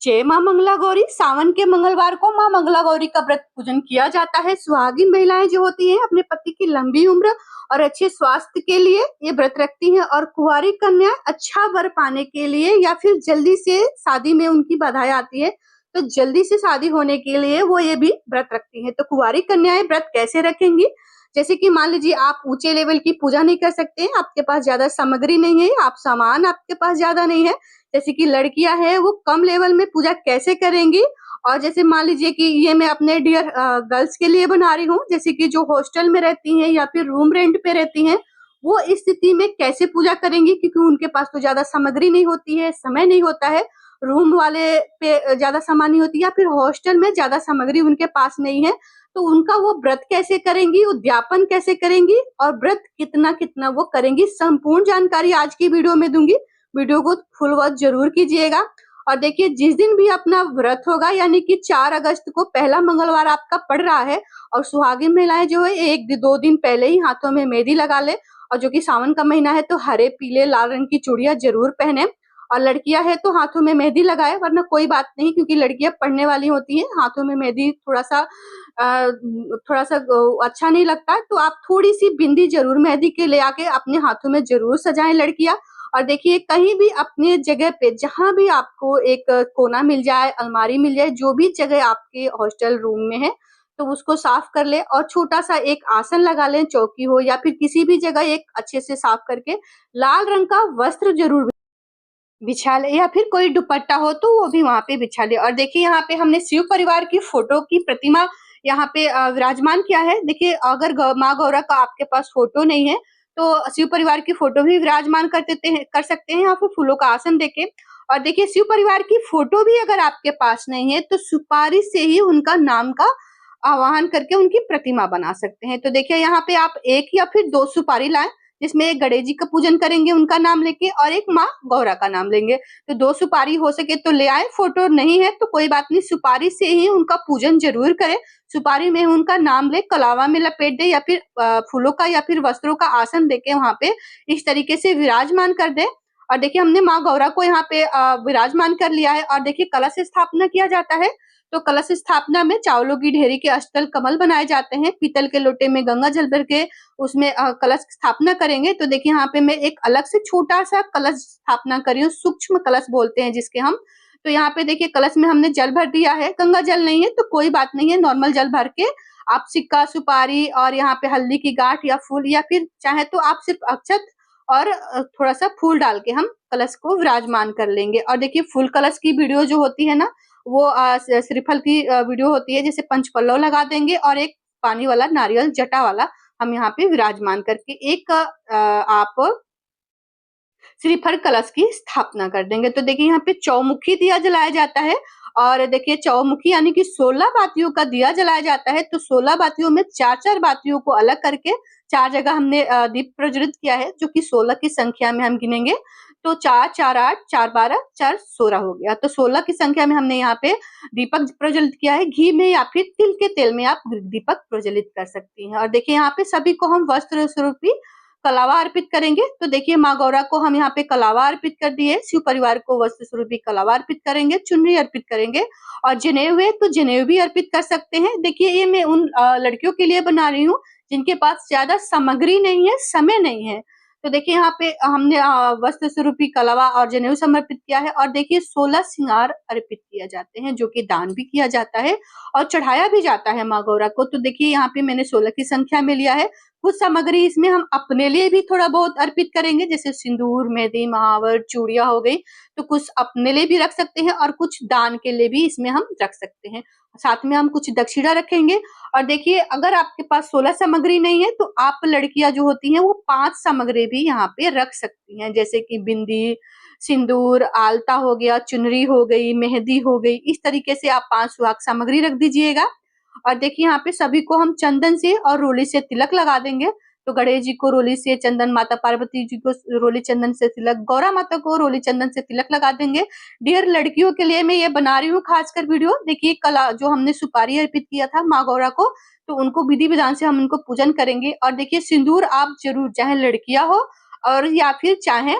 जय मां मंगला गौरी। सावन के मंगलवार को मां मंगला गौरी का व्रत पूजन किया जाता है। सुहागिन महिलाएं जो होती हैं अपने पति की लंबी उम्र और अच्छे स्वास्थ्य के लिए ये व्रत रखती हैं और कुंवारी कन्या अच्छा वर पाने के लिए या फिर जल्दी से शादी में उनकी बाधाएं आती है तो जल्दी से शादी होने के लिए वो ये भी व्रत रखती हैं। तो कुंवारी कन्याएं व्रत कैसे रखेंगी? जैसे कि मान लीजिए आप ऊंचे लेवल की पूजा नहीं कर सकते, आपके पास ज्यादा सामग्री नहीं है, आप सामान आपके पास ज्यादा नहीं है, जैसे कि लड़कियां हैं वो कम लेवल में पूजा कैसे करेंगी। और जैसे मान लीजिए कि ये मैं अपने डियर गर्ल्स के लिए बना रही हूँ, जैसे कि जो हॉस्टल में रहती हैं या फिर रूम रेंट पे रहती हैं, वो इस स्थिति में कैसे पूजा करेंगी, क्योंकि उनके पास तो ज्यादा सामग्री नहीं होती है, समय नहीं होता है, रूम वाले पे ज्यादा सामान नहीं होती या फिर हॉस्टल में ज्यादा सामग्री उनके पास नहीं है, तो उनका वो व्रत कैसे करेंगी, उद्यापन कैसे करेंगी और व्रत कितना कितना वो करेंगी, संपूर्ण जानकारी आज की वीडियो में दूंगी। वीडियो को फुल वॉच जरूर कीजिएगा। और देखिए जिस दिन भी अपना व्रत होगा यानी कि 4 अगस्त को पहला मंगलवार आपका पड़ रहा है और सुहागिन महिलाएं जो है 1-2 दिन पहले ही हाथों में मेहंदी लगा ले, और जो कि सावन का महीना है तो हरे पीले लाल रंग की चूड़ियां जरूर पहने, और लड़कियां है तो हाथों में मेहंदी लगाए, वरना कोई बात नहीं, क्योंकि लड़कियां पढ़ने वाली होती हैं, हाथों में मेहंदी थोड़ा सा अच्छा नहीं लगता है, तो आप थोड़ी सी बिंदी जरूर मेहंदी के ले आके अपने हाथों में जरूर सजाएं लड़कियां। और देखिए कहीं भी अपने जगह पे जहां भी आपको एक कोना मिल जाए, अलमारी मिल जाए, जो भी जगह आपके हॉस्टल रूम में है तो उसको साफ कर ले और छोटा सा एक आसन लगा लें, चौकी हो या फिर किसी भी जगह एक अच्छे से साफ करके लाल रंग का वस्त्र जरूर बिछा ले, या फिर कोई दुपट्टा हो तो वो भी वहां पे बिछा ले। और देखिए यहाँ पे हमने शिव परिवार की फोटो की प्रतिमा यहाँ पे विराजमान किया है। देखिए अगर माँ गौरा का आपके पास फोटो नहीं है तो शिव परिवार की फोटो भी विराजमान कर सकते हैं, या फिर फूलों का आसन देके। और देखिए शिव परिवार की फोटो भी अगर आपके पास नहीं है तो सुपारी से ही उनका नाम का आवाहन करके उनकी प्रतिमा बना सकते हैं। तो देखिए यहाँ पे आप 1 या फिर 2 सुपारी लाएं, जिसमें एक गणेश जी का पूजन करेंगे उनका नाम लेके और एक माँ गौरा का नाम लेंगे। तो 2 सुपारी हो सके तो ले आए, फोटो नहीं है तो कोई बात नहीं, सुपारी से ही उनका पूजन जरूर करें। सुपारी में उनका नाम ले, कलावा में लपेट दे या फिर फूलों का या फिर वस्त्रों का आसन देके वहां पे इस तरीके से विराजमान कर दे। और देखिए हमने माँ गौरा को यहाँ पे विराजमान कर लिया है। और देखिए कलश स्थापना किया जाता है, तो कलश स्थापना में चावलों की ढेरी के अष्टदल कमल बनाए जाते हैं, पीतल के लोटे में गंगा जल भर के उसमें कलश स्थापना करेंगे। तो देखिए यहाँ पे मैं एक अलग से छोटा सा कलश स्थापना करी हूँ, सूक्ष्म कलश बोलते हैं जिसके हम। तो यहाँ पे देखिए कलश में हमने जल भर दिया है, गंगा जल नहीं है तो कोई बात नहीं है, नॉर्मल जल भर के आप सिक्का सुपारी और यहाँ पे हल्दी की गांठ या फूल, या फिर चाहे तो आप सिर्फ अक्षत और थोड़ा सा फूल डाल के हम कलश को विराजमान कर लेंगे। और देखिए फूल कलश की वीडियो जो होती है ना, वो श्रीफल की वीडियो होती है, जैसे पंचपल्लव लगा देंगे और एक पानी वाला नारियल जटा वाला हम यहाँ पे विराजमान करके एक आप श्रीफल कलश की स्थापना कर देंगे। तो देखिए यहाँ पे चौमुखी दिया जलाया जाता है, और देखिए चौमुखी यानी कि 16 बातियों का दिया जलाया जाता है। तो 16 बातियों में 4-4 बातियों को अलग करके 4 जगह हमने दीप प्रज्वलित किया है, जो कि 16 की संख्या में हम गिनेंगे। तो 4, 4, 8, 4, 12, 4, 16 हो गया। तो 16 की संख्या में हमने यहाँ पे दीपक प्रज्वलित किया है। घी में या फिर तिल के तेल में आप दीपक प्रज्वलित कर सकती हैं। और देखिए यहाँ पे सभी को हम वस्त्र स्वरूपी कलावा अर्पित करेंगे। तो देखिए माँ गौरा को हम यहाँ पे कलावा अर्पित कर दिए, शिव परिवार को वस्त्र स्वरूपी कलावा अर्पित करेंगे, चुनरी अर्पित करेंगे, और जनेऊ है तो जनेऊ भी अर्पित कर सकते हैं। देखिए ये मैं उन लड़कियों के लिए बना रही हूँ जिनके पास ज्यादा सामग्री नहीं है, समय नहीं है। तो देखिए यहाँ पे हमने वस्त्र स्वरूपी कलावा और जनेऊ समर्पित किया है। और देखिए 16 श्रृंगार अर्पित किए जाते हैं, जो कि दान भी किया जाता है और चढ़ाया भी जाता है माँ गौरा को। तो देखिए यहाँ पे मैंने 16 की संख्या में लिया है। कुछ सामग्री इसमें हम अपने लिए भी थोड़ा बहुत अर्पित करेंगे, जैसे सिंदूर, मेहंदी, महावर, चूड़ियां हो गई, तो कुछ अपने लिए भी रख सकते हैं और कुछ दान के लिए भी इसमें हम रख सकते हैं। साथ में हम कुछ दक्षिणा रखेंगे। और देखिए अगर आपके पास 16 सामग्री नहीं है तो आप लड़कियां जो होती हैं वो 5 सामग्री भी यहाँ पे रख सकती हैं, जैसे कि बिंदी, सिंदूर, आलता हो गया, चुनरी हो गई, मेहंदी हो गई, इस तरीके से आप 5 सुहाग सामग्री रख दीजिएगा। और देखिए यहाँ पे सभी को हम चंदन से और रोली से तिलक लगा देंगे। तो गणेश जी को रोली से चंदन, माता पार्वती जी को रोली चंदन से तिलक, गौरा माता को रोली चंदन से तिलक लगा देंगे। डियर लड़कियों के लिए मैं ये बना रही हूँ खासकर वीडियो। देखिए कला जो हमने सुपारी अर्पित किया था माँ गौरा को, तो उनको विधि विधान से हम उनको पूजन करेंगे। और देखिए सिंदूर आप जरूर, चाहे लड़कियां हो और या फिर चाहे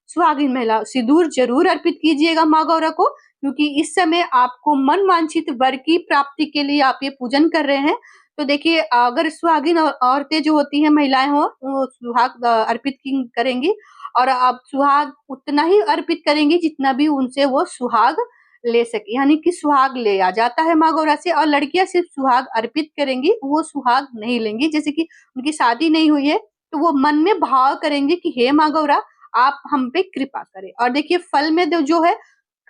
सुहागिन महिला, सिंदूर जरूर अर्पित कीजिएगा माँ गौरा को, क्योंकि इस समय आपको मन वांछित वर की प्राप्ति के लिए आप ये पूजन कर रहे हैं। तो देखिए अगर सुहागिन औरतें जो होती हैं, महिलाएं हो, वो सुहाग अर्पित करेंगी, और आप सुहाग उतना ही अर्पित करेंगी जितना भी उनसे वो सुहाग ले सके, यानी कि सुहाग ले आ जाता है माँ गौरा से। और लड़कियां सिर्फ सुहाग अर्पित करेंगी, वो सुहाग नहीं लेंगी। जैसे कि उनकी शादी नहीं हुई है तो वो मन में भाव करेंगे कि हे माँ गौरा, आप हम पे कृपा करें। और देखिए फल में जो है,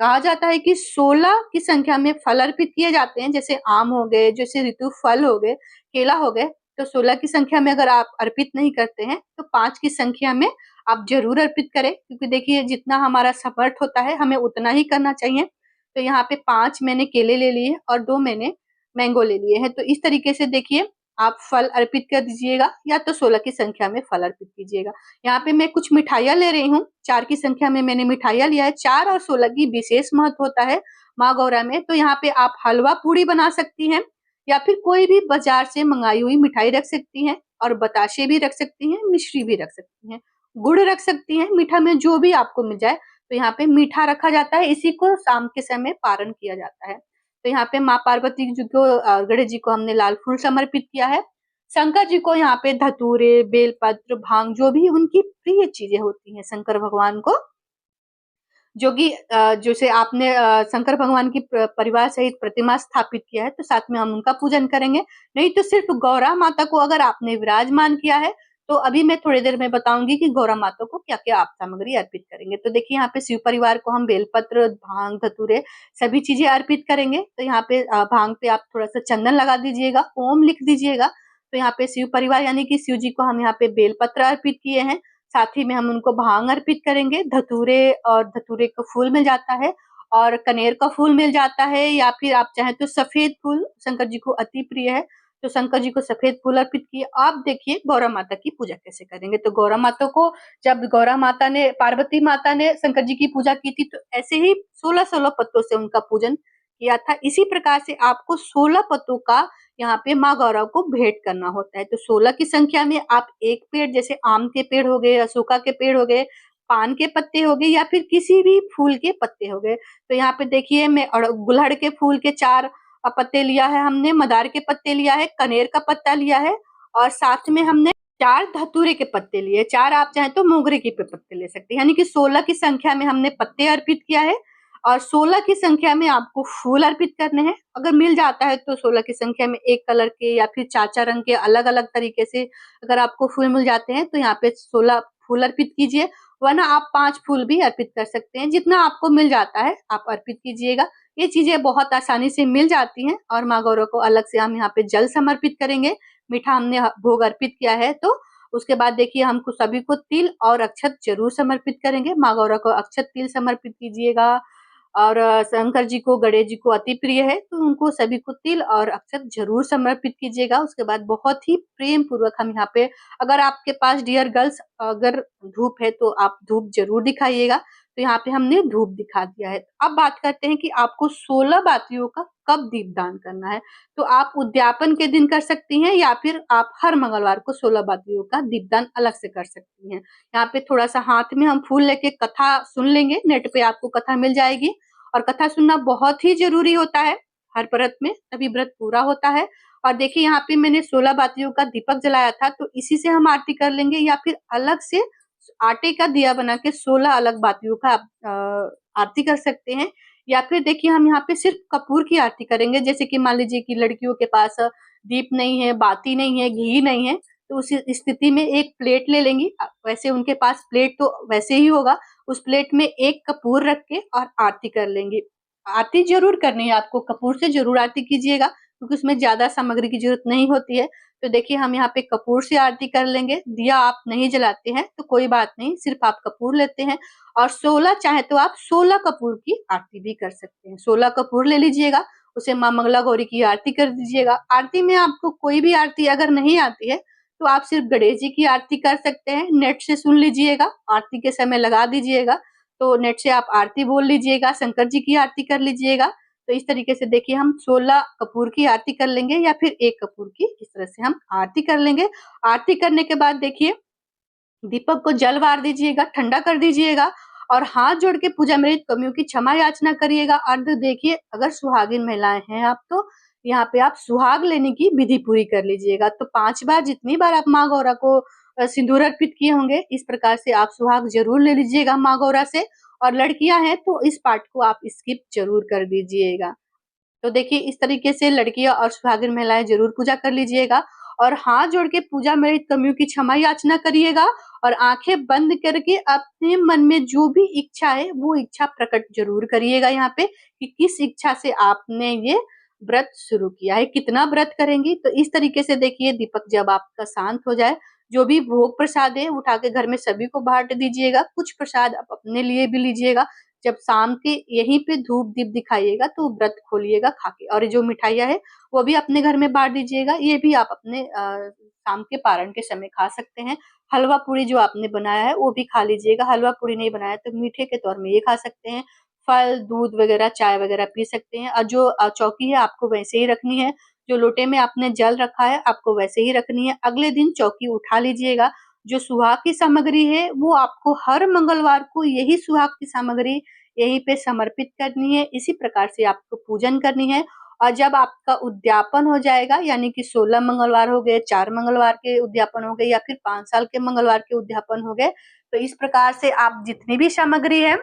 कहा जाता है कि 16 की संख्या में फल अर्पित किए जाते हैं। जैसे आम हो गए, जैसे ऋतु फल हो गए, केला हो गए। तो 16 की संख्या में अगर आप अर्पित नहीं करते हैं तो 5 की संख्या में आप जरूर अर्पित करें, क्योंकि देखिए जितना हमारा समर्थ होता है हमें उतना ही करना चाहिए। तो यहाँ पे 5 मैंने केले ले लिए और 2 मैंने मैंगो ले लिए हैं। तो इस तरीके से देखिए आप फल अर्पित कर दीजिएगा, या तो 16 की संख्या में फल अर्पित कीजिएगा। यहाँ पे मैं कुछ मिठाइयाँ ले रही हूँ, 4 की संख्या में मैंने मिठाइयाँ लिया है। 4 और 16 की विशेष महत्व होता है माँ गौरा में। तो यहाँ पे आप हलवा पूड़ी बना सकती हैं, या फिर कोई भी बाजार से मंगाई हुई मिठाई रख सकती हैं, और बताशे भी रख सकती हैं, मिश्री भी रख सकती हैं, गुड़ रख सकती हैं, मीठा में जो भी आपको मिल जाए। तो यहाँ पे मीठा रखा जाता है, इसी को शाम के समय पारण किया जाता है। तो यहाँ पे माँ पार्वती जी को, गणेश जी को हमने लाल फूल समर्पित किया है। शंकर जी को यहाँ पे धतूरे, बेलपत्र, भांग, जो भी उनकी प्रिय चीजें होती हैं शंकर भगवान को, जो कि जैसे आपने शंकर भगवान की परिवार सहित प्रतिमा स्थापित किया है तो साथ में हम उनका पूजन करेंगे। नहीं तो सिर्फ गौरा माता को अगर आपने विराजमान किया है, तो अभी मैं थोड़ी देर में बताऊंगी कि गौरा माता को क्या क्या आप सामग्री अर्पित करेंगे। तो देखिए यहाँ पे शिव परिवार को हम बेलपत्र, भांग, धतूरे सभी चीजें अर्पित करेंगे। तो यहाँ पे भांग पे आप थोड़ा सा चंदन लगा दीजिएगा, ओम लिख दीजिएगा। तो यहाँ पे शिव परिवार यानी कि शिव जी को हम यहाँ पे बेलपत्र अर्पित किए हैं, साथ ही में हम उनको भांग अर्पित करेंगे। धतूरे, और धतूरे का फूल मिल जाता है, और कनेर का फूल मिल जाता है, या फिर आप चाहें तो सफेद फूल शंकर जी को अति प्रिय है, तो शंकर जी को सफेद फूल अर्पित किए। आप देखिए गौरा माता की पूजा कैसे करेंगे। तो गौरा माता को, जब गौरा माता ने, पार्वती माता ने शंकर जी की पूजा की थी, तो ऐसे ही 16-16 पत्तों से उनका पूजन किया था। इसी प्रकार से आपको 16 पत्तों का यहाँ पे माँ गौरा को भेंट करना होता है। तो 16 की संख्या में आप एक पेड़, जैसे आम के पेड़ हो गए, अशोका के पेड़ हो गए, पान के पत्ते हो गए, या फिर किसी भी फूल के पत्ते हो गए। तो यहाँ पे देखिए मैं गुलहड़ के फूल के 4 पत्ते लिया है हमने, मदार के पत्ते लिया है, कनेर का पत्ता लिया है, और साथ में हमने 4 धतूरे के पत्ते लिए। 4 आप चाहें तो मोगरे के पत्ते ले सकते हैं, यानी कि 16 की संख्या में हमने पत्ते अर्पित किया है, और 16 की संख्या में आपको फूल अर्पित करने हैं। अगर मिल जाता है तो 16 की संख्या में एक कलर के या फिर 4-4 रंग के अलग अलग तरीके से अगर आपको फूल मिल जाते हैं तो यहाँ पे 16 फूल अर्पित कीजिए, वरना आप 5 फूल भी अर्पित कर सकते हैं। जितना आपको मिल जाता है आप अर्पित कीजिएगा। ये चीजें बहुत आसानी से मिल जाती हैं। और माँ गौरा को अलग से हम यहाँ पे जल समर्पित करेंगे। मीठा हमने भोग अर्पित किया है, तो उसके बाद देखिए हमको सभी को तिल और अक्षत जरूर समर्पित करेंगे। माँ गौरा को अक्षत तिल समर्पित कीजिएगा, और शंकर जी को, गणेश जी को अति प्रिय है, तो उनको सभी को तिल और अक्षत जरूर समर्पित कीजिएगा। उसके बाद बहुत ही प्रेम पूर्वक हम यहाँ पे, अगर आपके पास डियर गर्ल्स अगर धूप है तो आप धूप जरूर दिखाइएगा। तो यहाँ पे हमने धूप दिखा दिया है। अब बात करते हैं कि आपको 16 बातियों का कब दीपदान करना है। तो आप उद्यापन के दिन कर सकती हैं, या फिर आप हर मंगलवार को 16 बातियों का दीपदान अलग से कर सकती हैं। यहाँ पे थोड़ा सा हाथ में हम फूल लेके कथा सुन लेंगे, नेट पे आपको कथा मिल जाएगी। और कथा सुनना बहुत ही जरूरी होता है हर व्रत में, तभी व्रत पूरा होता है। और देखिए यहाँ पे मैंने 16 बातियों का दीपक जलाया था, तो इसी से हम आरती कर लेंगे, या फिर अलग से आटे का दिया बना के 16 अलग बातियों का आरती कर सकते हैं। या फिर देखिए हम यहाँ पे सिर्फ कपूर की आरती करेंगे। जैसे कि मान लीजिए कि लड़कियों के पास दीप नहीं है, बाती नहीं है, घी नहीं है, तो उस स्थिति में एक प्लेट ले लेंगी। वैसे उनके पास प्लेट तो वैसे ही होगा, उस प्लेट में एक कपूर रख के और आरती कर लेंगे। आरती जरूर करनी है आपको, कपूर से जरूर आरती कीजिएगा, क्योंकि उसमें ज्यादा सामग्री की जरूरत नहीं होती है। तो देखिए हम यहाँ पे कपूर से आरती कर लेंगे। दिया आप नहीं जलाते हैं तो कोई बात नहीं, सिर्फ आप कपूर लेते हैं, और 16 चाहे तो आप 16 कपूर की आरती भी कर सकते हैं। 16 कपूर ले लीजिएगा, उसे माँ मंगला गौरी की आरती कर दीजिएगा। आरती में आपको कोई भी आरती अगर नहीं आती है तो आप सिर्फ गणेश जी की आरती कर सकते हैं। नेट से सुन लीजिएगा, आरती के समय लगा दीजिएगा, तो नेट से आप आरती बोल लीजिएगा, शंकर जी की आरती कर लीजिएगा। तो इस तरीके से देखिए हम 16 कपूर की आरती कर लेंगे, या फिर एक कपूर की, इस तरह से हम आरती कर लेंगे। आरती करने के बाद देखिए दीपक को जल वार दीजिएगा, ठंडा कर दीजिएगा, और हाथ जोड़ के पूजा में कमियों की क्षमा याचना करिएगा। और देखिए अगर सुहागिन महिलाएं हैं आप तो यहाँ पे आप सुहाग लेने की विधि पूरी कर लीजिएगा। तो 5 बार जितनी बार आप माँ गौरा को सिंदूर अर्पित किए होंगे, इस प्रकार से आप सुहाग जरूर ले लीजिएगा माँ गौरा से। और लड़कियां हैं तो इस पार्ट को आप स्किप जरूर कर दीजिएगा। तो देखिए इस तरीके से लड़कियां और सुहागिन महिलाएं जरूर पूजा कर लीजिएगा। और हाथ जोड़ के पूजा में कमियों की क्षमा याचना करिएगा। और आंखें बंद करके अपने मन में जो भी इच्छा है वो इच्छा प्रकट जरूर करिएगा यहाँ पे, कि किस इच्छा से आपने ये व्रत शुरू किया है, कितना व्रत करेंगी। तो इस तरीके से देखिए दीपक जब आपका शांत हो जाए, जो भी भोग प्रसाद है उठा के घर में सभी को बांट दीजिएगा। कुछ प्रसाद आप अपने लिए भी लीजिएगा। जब शाम के यहीं पे धूप दीप दिखाइएगा तो व्रत खोलिएगा खा के। और जो मिठाइयाँ है वो भी अपने घर में बांट दीजिएगा। ये भी आप अपने शाम के पारण के समय खा सकते हैं। हलवा पूड़ी जो आपने बनाया है वो भी खा लीजिएगा। हलवा पूड़ी नहीं बनाया तो मीठे के तौर में ये खा सकते हैं। फल दूध वगैरह चाय वगैरह पी सकते हैं। और जो चौकी है आपको वैसे ही रखनी है। जो लोटे में आपने जल रखा है आपको वैसे ही रखनी है। अगले दिन चौकी उठा लीजिएगा। जो सुहाग की सामग्री है वो आपको हर मंगलवार को यही सुहाग की सामग्री यहीं पे समर्पित करनी है। इसी प्रकार से आपको पूजन करनी है। और जब आपका उद्यापन हो जाएगा, यानी कि 16 मंगलवार हो गए, 4 मंगलवार के उद्यापन हो गए या फिर 5 साल के मंगलवार के उद्यापन हो गए, तो इस प्रकार से आप जितनी भी सामग्री है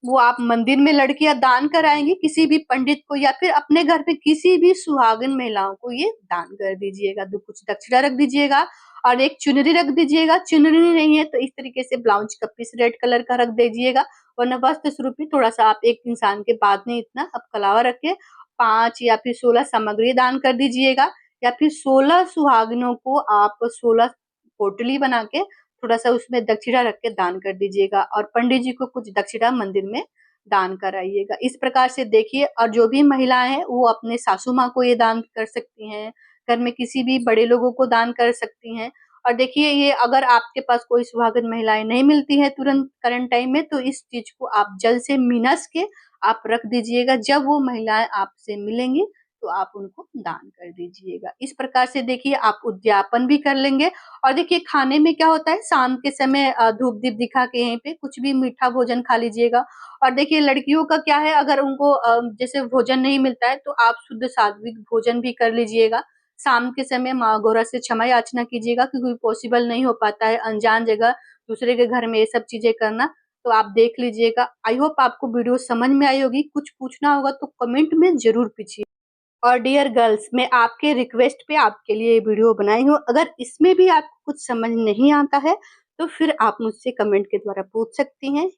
वो आप मंदिर में लड़कियां दान कराएंगी किसी भी पंडित को, या फिर अपने घर पे किसी भी सुहागिन महिलाओं को ये दान कर दीजिएगा। कुछ दक्षिणा रख दीजिएगा। और एक चुनरी रख दीजिएगा। चुनरी नहीं है तो इस तरीके से ब्लाउज का पीस रेड कलर का रख दीजिएगा। वरना वस्त्र स्वरूप में थोड़ा सा आप एक इंसान के बाद में इतना अब कलावा रख के 5 या फिर 16 सामग्री दान कर दीजिएगा। या फिर 16 सुहागिनों को आप 16 पोटली बना के थोड़ा सा उसमें दक्षिणा रख के दान कर दीजिएगा। और पंडित जी को कुछ दक्षिणा मंदिर में दान कराइएगा। इस प्रकार से देखिए। और जो भी महिलाएं हैं वो अपने सासू माँ को ये दान कर सकती हैं। घर में किसी भी बड़े लोगों को दान कर सकती हैं। और देखिए ये अगर आपके पास कोई सुहागिन महिलाएं नहीं मिलती है तुरंत करंट टाइम में, तो इस चीज को आप जल से मिनस के आप रख दीजिएगा। जब वो महिलाएं आपसे मिलेंगी तो आप उनको दान कर दीजिएगा। इस प्रकार से देखिए आप उद्यापन भी कर लेंगे। और देखिए खाने में क्या होता है, शाम के समय धूप दीप दिखा के यहीं पे कुछ भी मीठा भोजन खा लीजिएगा। और देखिए लड़कियों का क्या है, अगर उनको जैसे भोजन नहीं मिलता है तो आप शुद्ध सात्विक भोजन भी कर लीजिएगा। शाम के समय माँ गौरा से क्षमा याचना कीजिएगा, क्योंकि पॉसिबल नहीं हो पाता है अनजान जगह दूसरे के घर में ये सब चीजें करना। तो आप देख लीजिएगा। आई होप आपको वीडियो समझ में आई होगी। कुछ पूछना होगा तो कमेंट में जरूर पूछिए। और डियर गर्ल्स, मैं आपके रिक्वेस्ट पे आपके लिए ये वीडियो बनाई हूँ। अगर इसमें भी आपको कुछ समझ नहीं आता है तो फिर आप मुझसे कमेंट के द्वारा पूछ सकती हैं।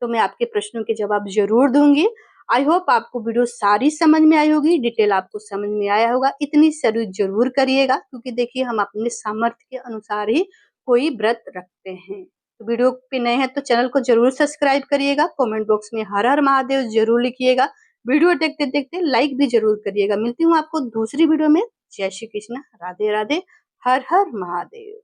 तो मैं आपके प्रश्नों के जवाब जरूर दूंगी। आई होप आपको वीडियो सारी समझ में आई होगी, डिटेल आपको समझ में आया होगा। इतनी जरूर जरूर करिएगा, क्योंकि देखिए हम अपने सामर्थ्य के अनुसार ही कोई व्रत रखते हैं। तो वीडियो पे नए हैं तो चैनल को जरूर सब्सक्राइब करिएगा। कमेंट बॉक्स में हर हर महादेव जरूर लिखिएगा। वीडियो देखते देखते लाइक भी जरूर करिएगा। मिलती हूँ आपको दूसरी वीडियो में। जय श्री कृष्ण, राधे राधे, हर हर महादेव।